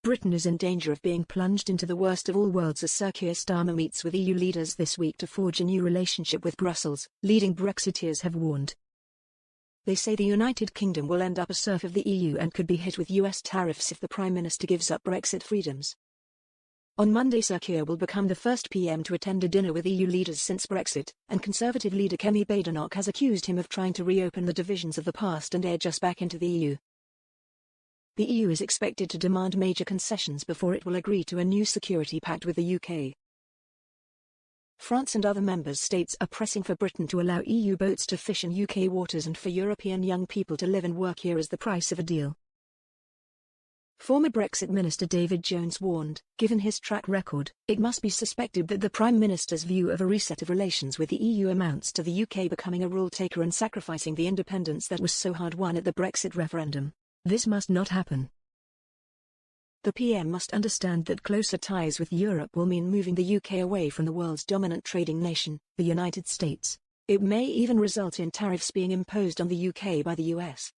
Britain is in danger of being plunged into the worst of all worlds as Sir Keir Starmer meets with EU leaders this week to forge a new relationship with Brussels, leading Brexiteers have warned. They say the United Kingdom will end up a serf of the EU and could be hit with US tariffs if the Prime Minister gives up Brexit freedoms. On Monday, Sir Keir will become the first PM to attend a dinner with EU leaders since Brexit, and Conservative leader Kemi Badenoch has accused him of trying to reopen the divisions of the past and edge us back into the EU. The EU is expected to demand major concessions before it will agree to a new security pact with the UK. France and other member states are pressing for Britain to allow EU boats to fish in UK waters and for European young people to live and work here as the price of a deal. Former Brexit Minister David Jones warned, given his track record, it must be suspected that the Prime Minister's view of a reset of relations with the EU amounts to the UK becoming a rule-taker and sacrificing the independence that was so hard won at the Brexit referendum. This must not happen. The PM must understand that closer ties with Europe will mean moving the UK away from the world's dominant trading nation, the United States. It may even result in tariffs being imposed on the UK by the US.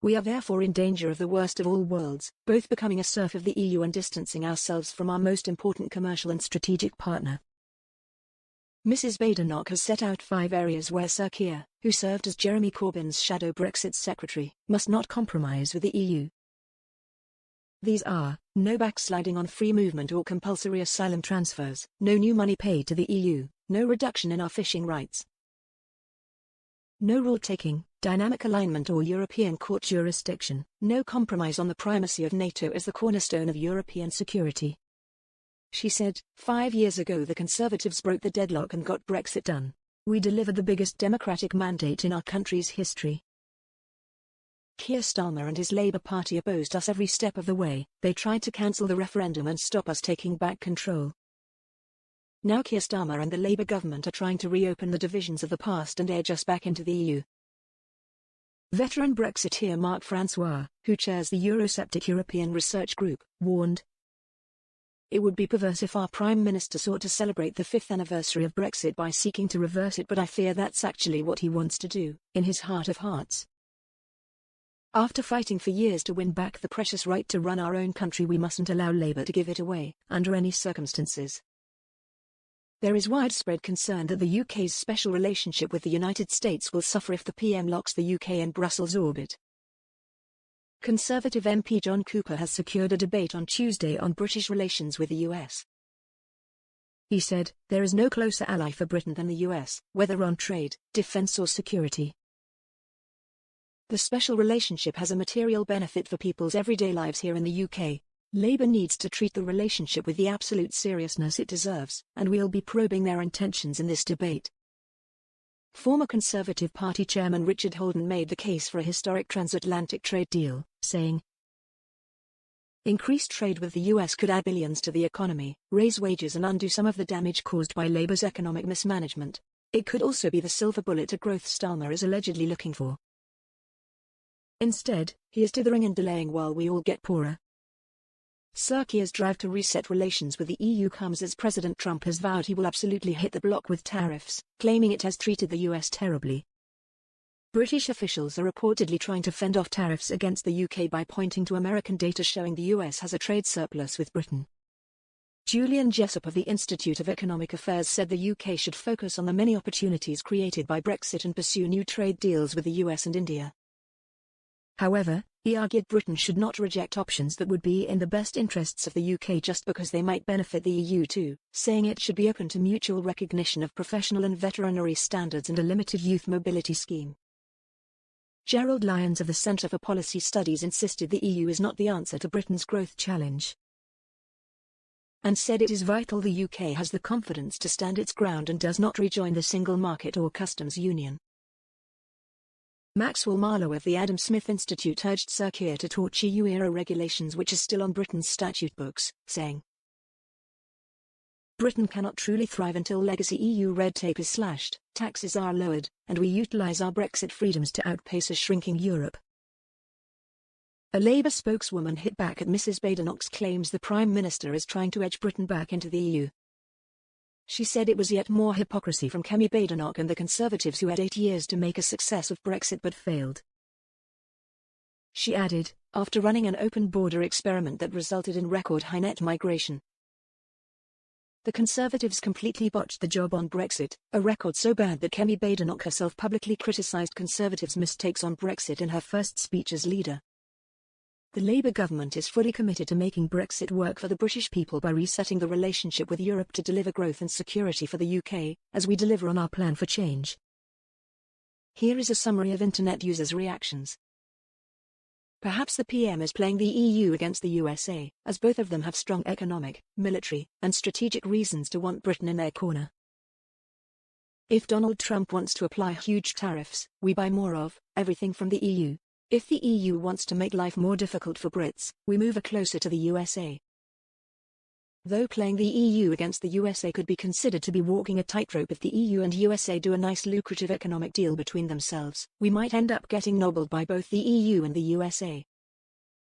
We are therefore in danger of the worst of all worlds, both becoming a serf of the EU and distancing ourselves from our most important commercial and strategic partner. Mrs. Badenoch has set out 5 areas where Sir Keir, who served as Jeremy Corbyn's shadow Brexit secretary, must not compromise with the EU. These are, no backsliding on free movement or compulsory asylum transfers, no new money paid to the EU, no reduction in our fishing rights, no rule-taking, dynamic alignment or European court jurisdiction, no compromise on the primacy of NATO as the cornerstone of European security. She said, 5 years ago the Conservatives broke the deadlock and got Brexit done. We delivered the biggest democratic mandate in our country's history. Keir Starmer and his Labour Party opposed us every step of the way. They tried to cancel the referendum and stop us taking back control. Now Keir Starmer and the Labour government are trying to reopen the divisions of the past and edge us back into the EU. Veteran Brexiteer Mark Francois, who chairs the Eurosceptic European Research Group, warned, "It would be perverse if our Prime Minister sought to celebrate the 5th anniversary of Brexit by seeking to reverse it, but I fear that's actually what he wants to do, in his heart of hearts. After fighting for years to win back the precious right to run our own country, we mustn't allow Labour to give it away, under any circumstances." There is widespread concern that the UK's special relationship with the United States will suffer if the PM locks the UK in Brussels' orbit. Conservative MP John Cooper has secured a debate on Tuesday on British relations with the US. He said, "There is no closer ally for Britain than the US, whether on trade, defence or security. The special relationship has a material benefit for people's everyday lives here in the UK. Labour needs to treat the relationship with the absolute seriousness it deserves, and we'll be probing their intentions in this debate." Former Conservative Party Chairman Richard Holden made the case for a historic transatlantic trade deal, saying, "Increased trade with the US could add billions to the economy, raise wages and undo some of the damage caused by Labour's economic mismanagement. It could also be the silver bullet to growth Starmer is allegedly looking for. Instead, he is dithering and delaying while we all get poorer." Sir Keir's drive to reset relations with the EU comes as President Trump has vowed he will absolutely hit the block with tariffs, claiming it has treated the US terribly. British officials are reportedly trying to fend off tariffs against the UK by pointing to American data showing the US has a trade surplus with Britain. Julian Jessop of the Institute of Economic Affairs said the UK should focus on the many opportunities created by Brexit and pursue new trade deals with the US and India. However, he argued Britain should not reject options that would be in the best interests of the UK just because they might benefit the EU too, saying it should be open to mutual recognition of professional and veterinary standards and a limited youth mobility scheme. Gerald Lyons of the Centre for Policy Studies insisted the EU is not the answer to Britain's growth challenge, and said it is vital the UK has the confidence to stand its ground and does not rejoin the single market or customs union. Maxwell Marlowe of the Adam Smith Institute urged Sir Keir to torch EU-era regulations which are still on Britain's statute books, saying, "Britain cannot truly thrive until legacy EU red tape is slashed, taxes are lowered, and we utilise our Brexit freedoms to outpace a shrinking Europe." A Labour spokeswoman hit back at Mrs. Badenoch's claims the Prime Minister is trying to edge Britain back into the EU. She said it was yet more hypocrisy from Kemi Badenoch and the Conservatives who had 8 years to make a success of Brexit but failed. she added, after running an open border experiment that resulted in record high net migration. The Conservatives completely botched the job on Brexit, a record so bad that Kemi Badenoch herself publicly criticised Conservatives' mistakes on Brexit in her first speech as leader. The Labour government is fully committed to making Brexit work for the British people by resetting the relationship with Europe to deliver growth and security for the UK, as we deliver on our plan for change. Here is a summary of internet users' reactions. Perhaps the PM is playing the EU against the USA, as both of them have strong economic, military, and strategic reasons to want Britain in their corner. If Donald Trump wants to apply huge tariffs, we buy more of everything from the EU. If the EU wants to make life more difficult for Brits, we move closer to the USA. Though playing the EU against the USA could be considered to be walking a tightrope if the EU and USA do a nice lucrative economic deal between themselves, we might end up getting nobbled by both the EU and the USA.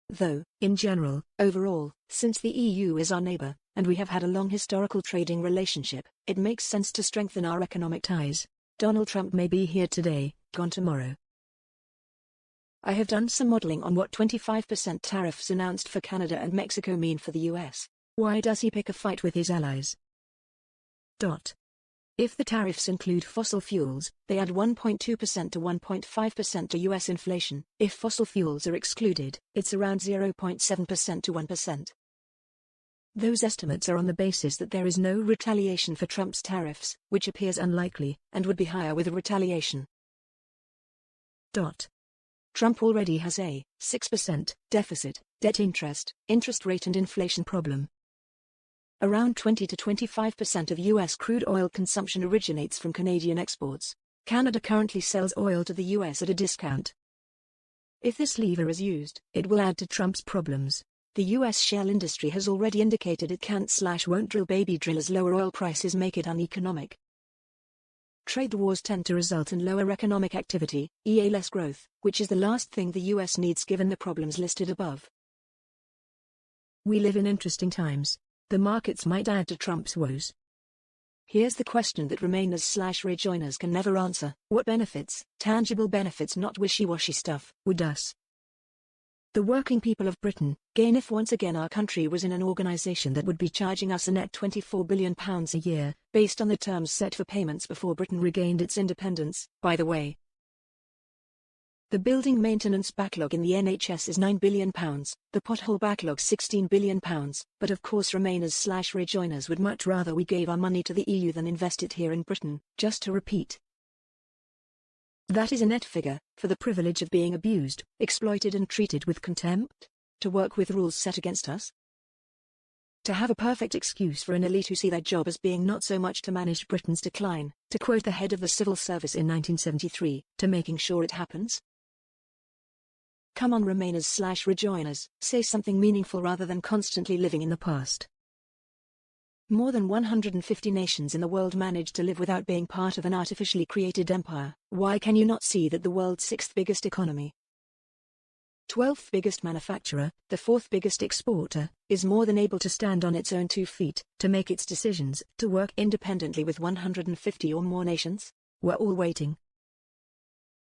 Though, in general, overall, since the EU is our neighbour, and we have had a long historical trading relationship, it makes sense to strengthen our economic ties. Donald Trump may be here today, gone tomorrow. I have done some modelling on what 25% tariffs announced for Canada and Mexico mean for the US. Why does he pick a fight with his allies? If the tariffs include fossil fuels, they add 1.2% to 1.5% to US inflation. If fossil fuels are excluded, it's around 0.7% to 1%. Those estimates are on the basis that there is no retaliation for Trump's tariffs, which appears unlikely, and would be higher with a retaliation. Trump already has a 6% deficit, debt interest rate and inflation problem. Around 20 to 25% of US crude oil consumption originates from Canadian exports. Canada currently sells oil to the US at a discount. If this lever is used, it will add to Trump's problems. The US shale industry has already indicated it can't/won't drill baby drill as lower oil prices make it uneconomic. Trade wars tend to result in lower economic activity, i.e. less growth, which is the last thing the US needs given the problems listed above. We live in interesting times. The markets might add to Trump's woes. Here's the question that Remainers/Rejoiners can never answer. What benefits, tangible benefits not wishy-washy stuff, would us, the working people of Britain, gain if once again our country was in an organisation that would be charging us a net £24 billion a year, based on the terms set for payments before Britain regained its independence, by the way? The building maintenance backlog in the NHS is £9 billion, the pothole backlog £16 billion, but of course Remainers/Rejoiners would much rather we gave our money to the EU than invest it here in Britain. Just to repeat, that is a net figure, for the privilege of being abused, exploited and treated with contempt? To work with rules set against us? To have a perfect excuse for an elite who see their job as being not so much to manage Britain's decline, to quote the head of the civil service in 1973, to making sure it happens? Come on Remainers/Rejoiners, say something meaningful rather than constantly living in the past. More than 150 nations in the world manage to live without being part of an artificially created empire. Why can you not see that the world's 6th biggest economy, 12th biggest manufacturer, the 4th biggest exporter, is more than able to stand on its own 2 feet, to make its decisions, to work independently with 150 or more nations? We're all waiting.